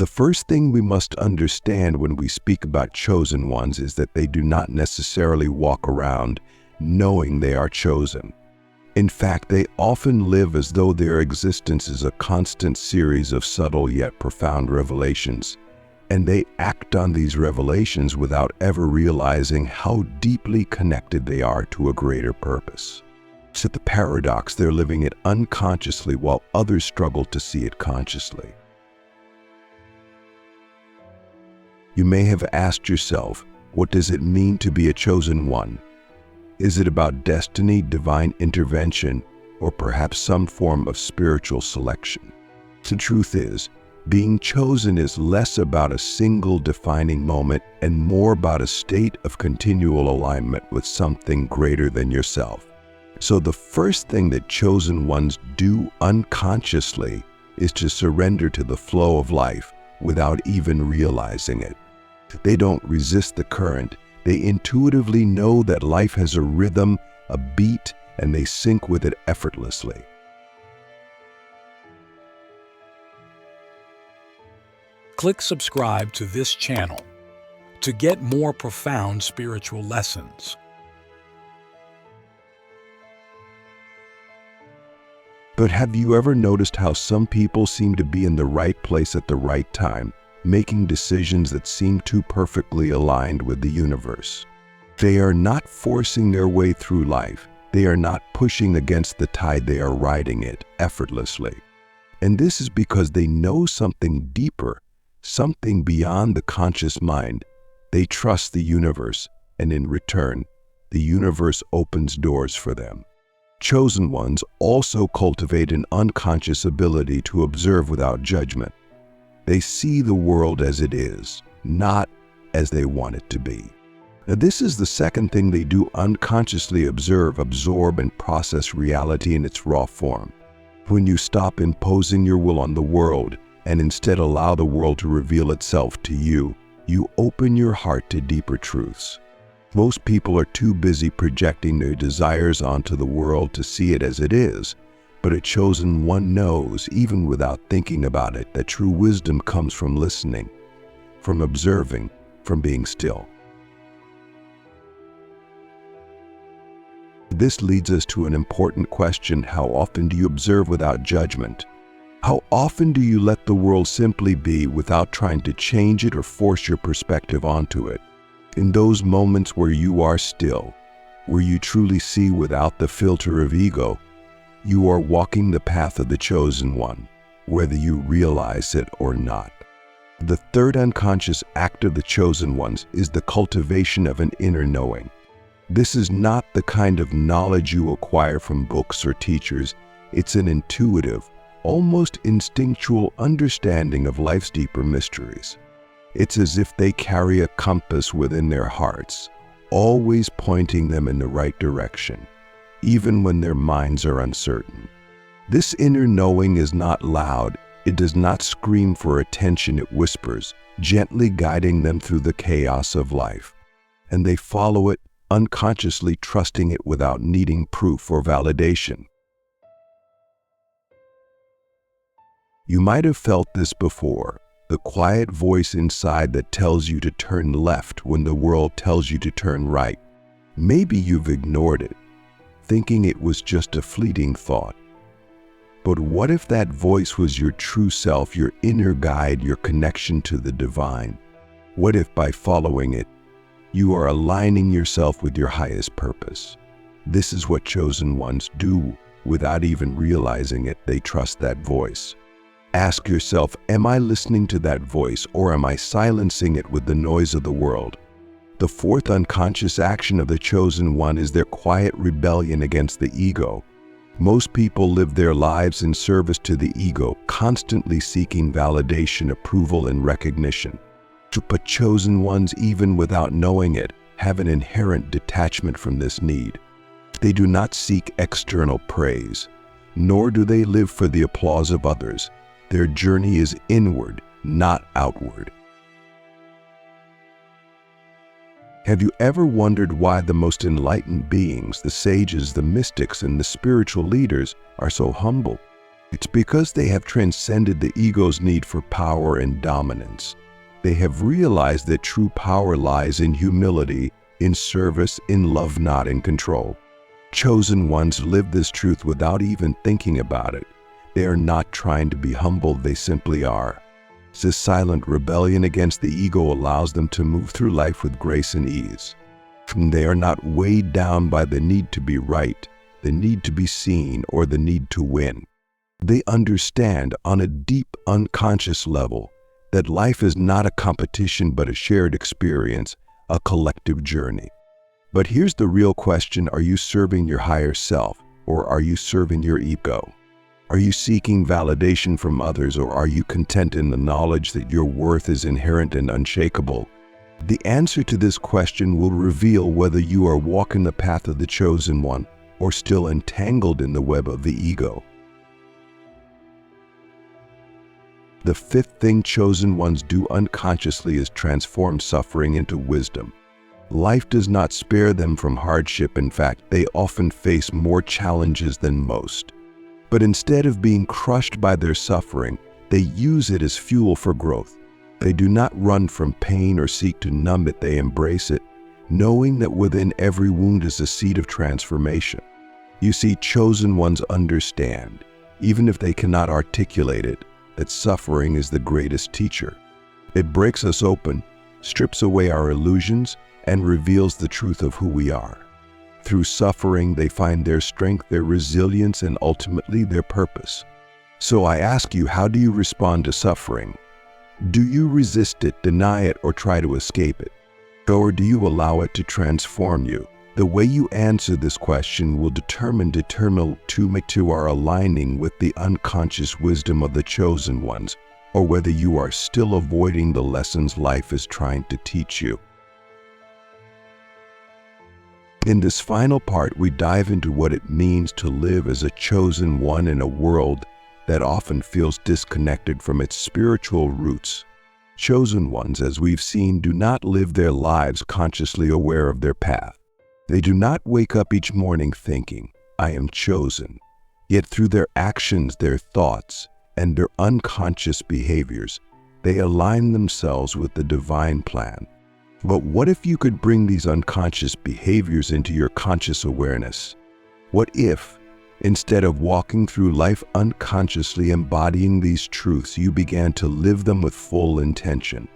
The first thing we must understand when we speak about chosen ones is that they do not necessarily walk around knowing they are chosen. In fact, they often live as though their existence is a constant series of subtle yet profound revelations, and they act on these revelations without ever realizing how deeply connected they are to a greater purpose. It's the paradox: they're living it unconsciously while others struggle to see it consciously. You may have asked yourself, what does it mean to be a chosen one? Is it about destiny, divine intervention, or perhaps some form of spiritual selection? The truth is, being chosen is less about a single defining moment and more about a state of continual alignment with something greater than yourself. So the first thing that chosen ones do unconsciously is to surrender to the flow of life without even realizing it. They don't resist the current. They intuitively know that life has a rhythm, a beat, and they sync with it effortlessly. Click subscribe to this channel to get more profound spiritual lessons. But have you ever noticed how some people seem to be in the right place at the right time, making decisions that seem too perfectly aligned with the universe? They are not forcing their way through life. They are not pushing against the tide. They are riding it effortlessly. And this is because they know something deeper, something beyond the conscious mind. They trust the universe, and in return, the universe opens doors for them. Chosen ones also cultivate an unconscious ability to observe without judgment. They see the world as it is, not as they want it to be. Now, this is the second thing they do: unconsciously observe, absorb, and process reality in its raw form. When you stop imposing your will on the world and instead allow the world to reveal itself to you, you open your heart to deeper truths. Most people are too busy projecting their desires onto the world to see it as it is. But a chosen one knows, even without thinking about it, that true wisdom comes from listening, from observing, from being still. This leads us to an important question: how often do you observe without judgment? How often do you let the world simply be without trying to change it or force your perspective onto it? In those moments where you are still, where you truly see without the filter of ego, you are walking the path of the chosen one, whether you realize it or not. The third unconscious act of the chosen ones is the cultivation of an inner knowing. This is not the kind of knowledge you acquire from books or teachers. It's an intuitive, almost instinctual understanding of life's deeper mysteries. It's as if they carry a compass within their hearts, always pointing them in the right direction, even when their minds are uncertain. This inner knowing is not loud. It does not scream for attention. It whispers, gently guiding them through the chaos of life. And they follow it, unconsciously trusting it without needing proof or validation. You might have felt this before, the quiet voice inside that tells you to turn left when the world tells you to turn right. Maybe you've ignored it, thinking it was just a fleeting thought. But what if that voice was your true self, your inner guide, your connection to the divine? What if by following it, you are aligning yourself with your highest purpose? This is what chosen ones do. Without even realizing it, they trust that voice. Ask yourself, am I listening to that voice, or am I silencing it with the noise of the world? The fourth unconscious action of the chosen one is their quiet rebellion against the ego. Most people live their lives in service to the ego, constantly seeking validation, approval, and recognition. But chosen ones, even without knowing it, have an inherent detachment from this need. They do not seek external praise, nor do they live for the applause of others. Their journey is inward, not outward. Have you ever wondered why the most enlightened beings, the sages, the mystics, and the spiritual leaders, are so humble? It's because they have transcended the ego's need for power and dominance. They have realized that true power lies in humility, in service, in love, not in control. Chosen ones live this truth without even thinking about it. They are not trying to be humble, they simply are. This silent rebellion against the ego allows them to move through life with grace and ease. They are not weighed down by the need to be right, the need to be seen, or the need to win. They understand on a deep, unconscious level that life is not a competition but a shared experience, a collective journey. But here's the real question: are you serving your higher self, or are you serving your ego? Are you seeking validation from others, or are you content in the knowledge that your worth is inherent and unshakable? The answer to this question will reveal whether you are walking the path of the chosen one or still entangled in the web of the ego. The fifth thing chosen ones do unconsciously is transform suffering into wisdom. Life does not spare them from hardship. In fact, they often face more challenges than most. But instead of being crushed by their suffering, they use it as fuel for growth. They do not run from pain or seek to numb it, they embrace it, knowing that within every wound is a seed of transformation. You see, chosen ones understand, even if they cannot articulate it, that suffering is the greatest teacher. It breaks us open, strips away our illusions, and reveals the truth of who we are. Through suffering, they find their strength, their resilience, and ultimately their purpose. So I ask you, how do you respond to suffering? Do you resist it, deny it, or try to escape it? Or do you allow it to transform you? The way you answer this question will determine to our aligning with the unconscious wisdom of the chosen ones, or whether you are still avoiding the lessons life is trying to teach you. In this final part, we dive into what it means to live as a chosen one in a world that often feels disconnected from its spiritual roots. Chosen ones, as we've seen, do not live their lives consciously aware of their path. They do not wake up each morning thinking, "I am chosen." Yet through their actions, their thoughts, and their unconscious behaviors, they align themselves with the divine plan. But what if you could bring these unconscious behaviors into your conscious awareness? What if, instead of walking through life unconsciously embodying these truths, you began to live them with full intention?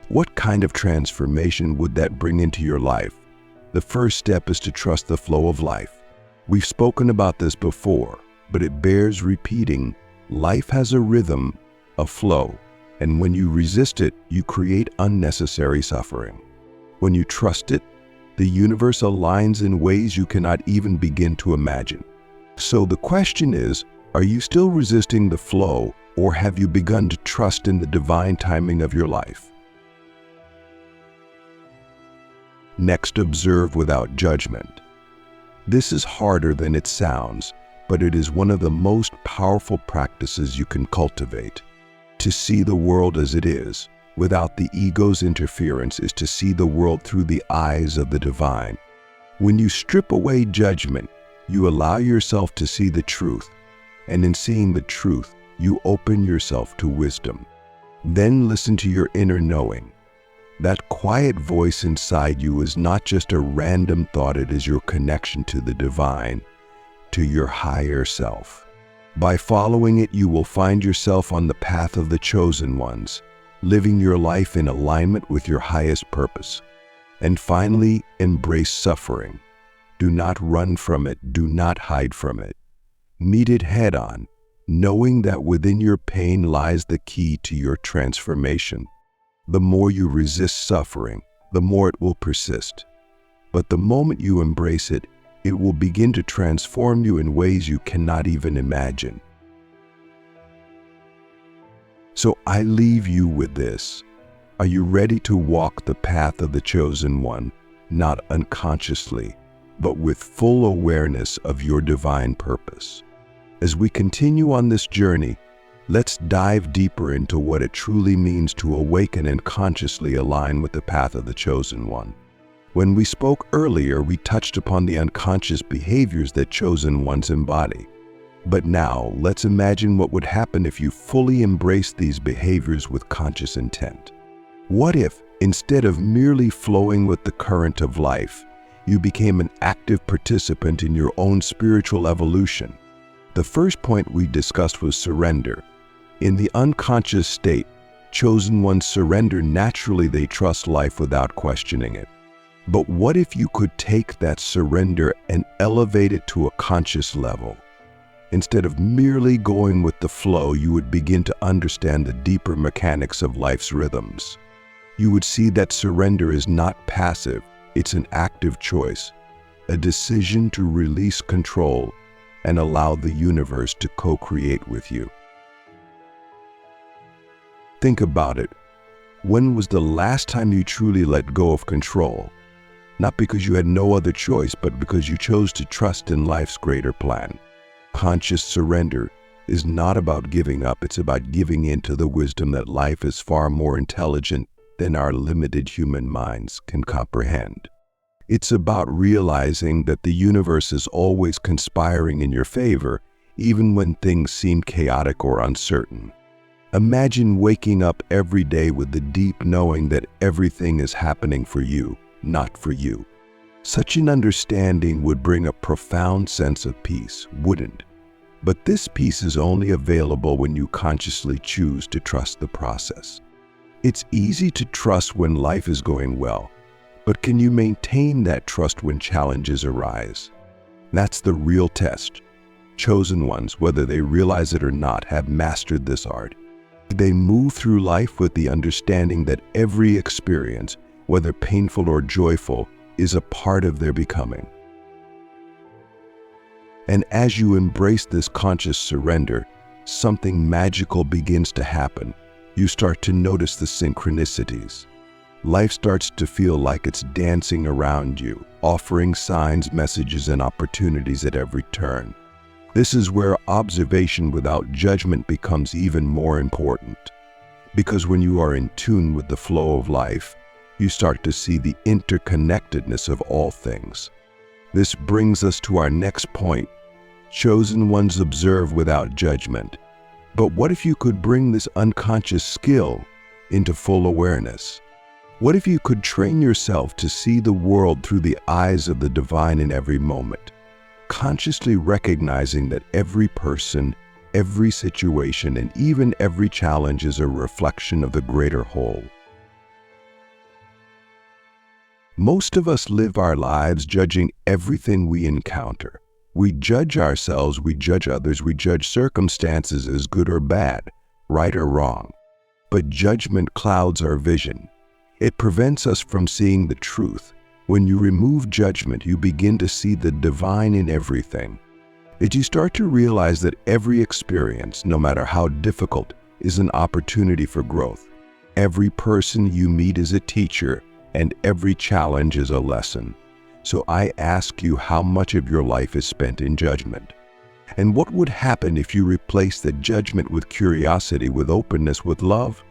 What kind of transformation would that bring into your life? The first step is to trust the flow of life. We've spoken about this before, but it bears repeating. Life has a rhythm, a flow, and when you resist it, you create unnecessary suffering. When you trust it, the universe aligns in ways you cannot even begin to imagine. So the question is, are you still resisting the flow, or have you begun to trust in the divine timing of your life? Next, observe without judgment. This is harder than it sounds, but it is one of the most powerful practices you can cultivate. To see the world as it is, without the ego's interference, is to see the world through the eyes of the divine. When you strip away judgment, you allow yourself to see the truth, and in seeing the truth, you open yourself to wisdom. Then listen to your inner knowing. That quiet voice inside you is not just a random thought, it is your connection to the divine, to your higher self. By following it, you will find yourself on the path of the chosen ones, living your life in alignment with your highest purpose. And finally, embrace suffering. Do not run from it, do not hide from it. Meet it head on, knowing that within your pain lies the key to your transformation. The more you resist suffering, the more it will persist. But the moment you embrace it, it will begin to transform you in ways you cannot even imagine. So I leave you with this. Are you ready to walk the path of the chosen one, not unconsciously, but with full awareness of your divine purpose? As we continue on this journey, let's dive deeper into what it truly means to awaken and consciously align with the path of the chosen one. When we spoke earlier, we touched upon the unconscious behaviors that chosen ones embody. But now, let's imagine what would happen if you fully embraced these behaviors with conscious intent. What if, instead of merely flowing with the current of life, you became an active participant in your own spiritual evolution? The first point we discussed was surrender. In the unconscious state, chosen ones surrender naturally. They trust life without questioning it. But what if you could take that surrender and elevate it to a conscious level? Instead of merely going with the flow, you would begin to understand the deeper mechanics of life's rhythms. You would see that surrender is not passive, it's an active choice, a decision to release control and allow the universe to co-create with you. Think about it. When was the last time you truly let go of control? Not because you had no other choice, but because you chose to trust in life's greater plan. Conscious surrender is not about giving up, it's about giving in to the wisdom that life is far more intelligent than our limited human minds can comprehend. It's about realizing that the universe is always conspiring in your favor, even when things seem chaotic or uncertain. Imagine waking up every day with the deep knowing that everything is happening for you, not for you. Such an understanding would bring a profound sense of peace, wouldn't? But this peace is only available when you consciously choose to trust the process. It's easy to trust when life is going well, but can you maintain that trust when challenges arise? That's the real test. Chosen ones, whether they realize it or not, have mastered this art. They move through life with the understanding that every experience, whether painful or joyful, is a part of their becoming. And as you embrace this conscious surrender, something magical begins to happen. You start to notice the synchronicities. Life starts to feel like it's dancing around you, offering signs, messages, and opportunities at every turn. This is where observation without judgment becomes even more important. Because when you are in tune with the flow of life, you start to see the interconnectedness of all things. This brings us to our next point. Chosen ones observe without judgment. But what if you could bring this unconscious skill into full awareness? What if you could train yourself to see the world through the eyes of the divine in every moment, consciously recognizing that every person, every situation, and even every challenge is a reflection of the greater whole? Most of us live our lives judging everything we encounter. We judge ourselves, we judge others, we judge circumstances as good or bad, right or wrong. But judgment clouds our vision. It prevents us from seeing the truth. When you remove judgment, you begin to see the divine in everything. As you start to realize that every experience, no matter how difficult, is an opportunity for growth. Every person you meet is a teacher, and every challenge is a lesson. So I ask you, how much of your life is spent in judgment? And what would happen if you replace the judgment with curiosity, with openness, with love?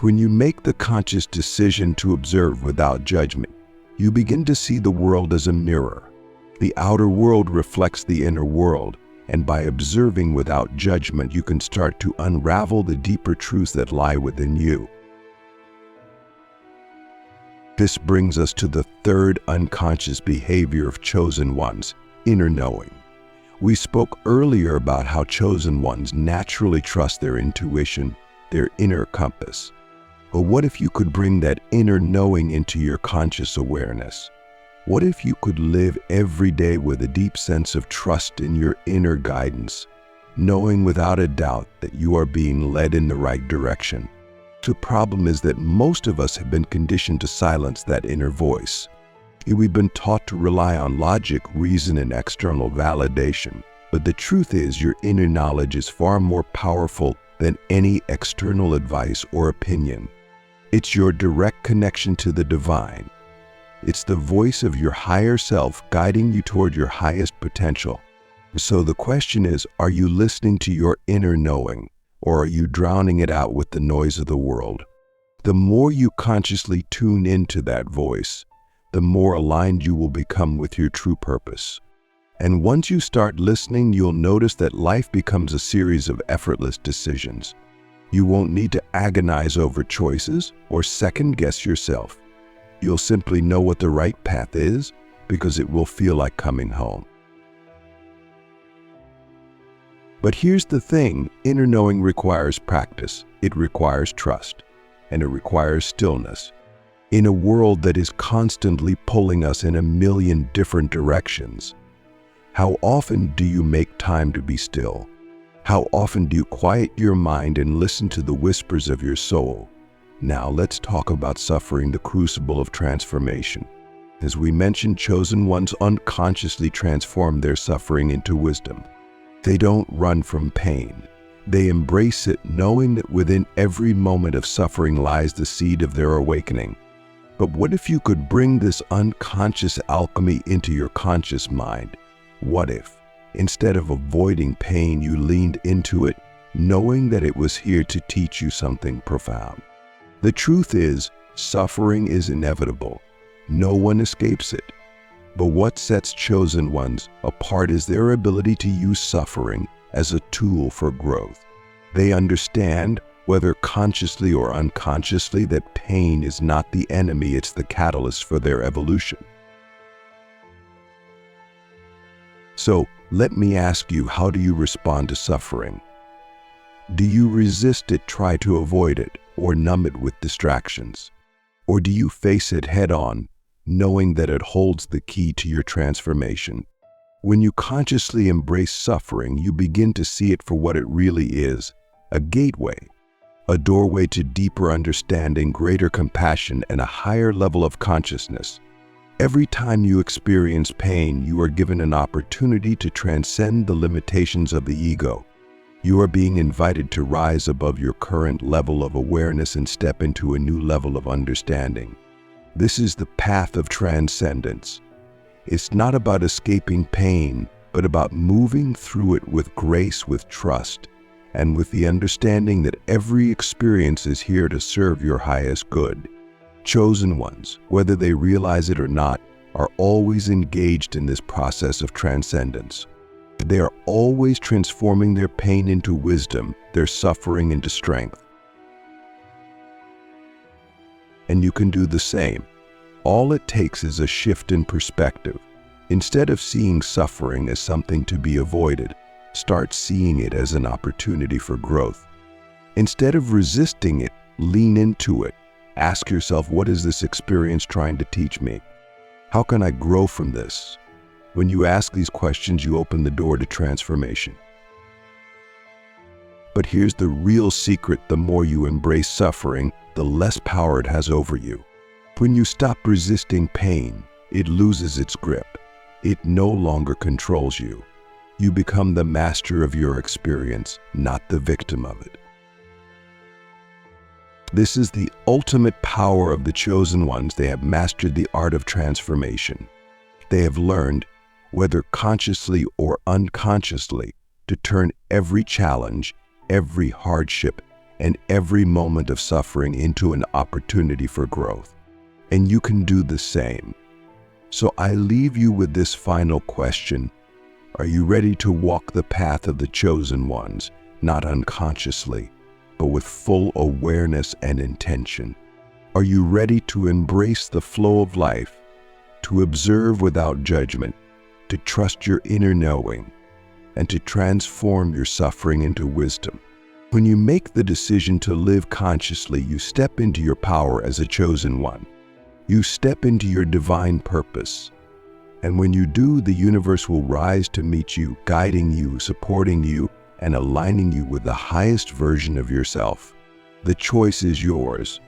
When you make the conscious decision to observe without judgment, you begin to see the world as a mirror. The outer world reflects the inner world, and by observing without judgment, you can start to unravel the deeper truths that lie within you. This brings us to the third unconscious behavior of chosen ones, inner knowing. We spoke earlier about how chosen ones naturally trust their intuition, their inner compass. But what if you could bring that inner knowing into your conscious awareness? What if you could live every day with a deep sense of trust in your inner guidance, knowing without a doubt that you are being led in the right direction? The problem is that most of us have been conditioned to silence that inner voice. We've been taught to rely on logic, reason, and external validation. But the truth is, your inner knowledge is far more powerful than any external advice or opinion. It's your direct connection to the divine. It's the voice of your higher self guiding you toward your highest potential. So the question is, are you listening to your inner knowing, or are you drowning it out with the noise of the world? The more you consciously tune into that voice, the more aligned you will become with your true purpose. And once you start listening, you'll notice that life becomes a series of effortless decisions. You won't need to agonize over choices or second-guess yourself. You'll simply know what the right path is because it will feel like coming home. But here's the thing, inner knowing requires practice, it requires trust, and it requires stillness. In a world that is constantly pulling us in a million different directions, how often do you make time to be still? How often do you quiet your mind and listen to the whispers of your soul? Now let's talk about suffering, the crucible of transformation. As we mentioned, chosen ones unconsciously transform their suffering into wisdom. They don't run from pain. They embrace it, knowing that within every moment of suffering lies the seed of their awakening. But what if you could bring this unconscious alchemy into your conscious mind? What if, instead of avoiding pain, you leaned into it, knowing that it was here to teach you something profound? The truth is, suffering is inevitable. No one escapes it. But what sets chosen ones apart is their ability to use suffering as a tool for growth. They understand, whether consciously or unconsciously, that pain is not the enemy, it's the catalyst for their evolution. So, let me ask you, how do you respond to suffering? Do you resist it, try to avoid it, or numb it with distractions? Or do you face it head-on, knowing that it holds the key to your transformation? When you consciously embrace suffering, you begin to see it for what it really is, a gateway, a doorway to deeper understanding, greater compassion, and a higher level of consciousness. Every time you experience pain, you are given an opportunity to transcend the limitations of the ego. You are being invited to rise above your current level of awareness and step into a new level of understanding. This is the path of transcendence. It's not about escaping pain, but about moving through it with grace, with trust, and with the understanding that every experience is here to serve your highest good. Chosen ones, whether they realize it or not, are always engaged in this process of transcendence. They are always transforming their pain into wisdom, their suffering into strength. And you can do the same. All it takes is a shift in perspective. Instead of seeing suffering as something to be avoided, start seeing it as an opportunity for growth. Instead of resisting it, lean into it. Ask yourself, what is this experience trying to teach me? How can I grow from this? When you ask these questions, you open the door to transformation. But here's the real secret: the more you embrace suffering, the less power it has over you. When you stop resisting pain, it loses its grip. It no longer controls you. You become the master of your experience, not the victim of it. This is the ultimate power of the chosen ones. They have mastered the art of transformation. They have learned, whether consciously or unconsciously, to turn every challenge, every hardship, and every moment of suffering into an opportunity for growth. And you can do the same. So I leave you with this final question. Are you ready to walk the path of the chosen ones, not unconsciously, but with full awareness and intention? Are you ready to embrace the flow of life, to observe without judgment, to trust your inner knowing, and to transform your suffering into wisdom? When you make the decision to live consciously, you step into your power as a chosen one. You step into your divine purpose. And when you do, the universe will rise to meet you, guiding you, supporting you, and aligning you with the highest version of yourself. The choice is yours.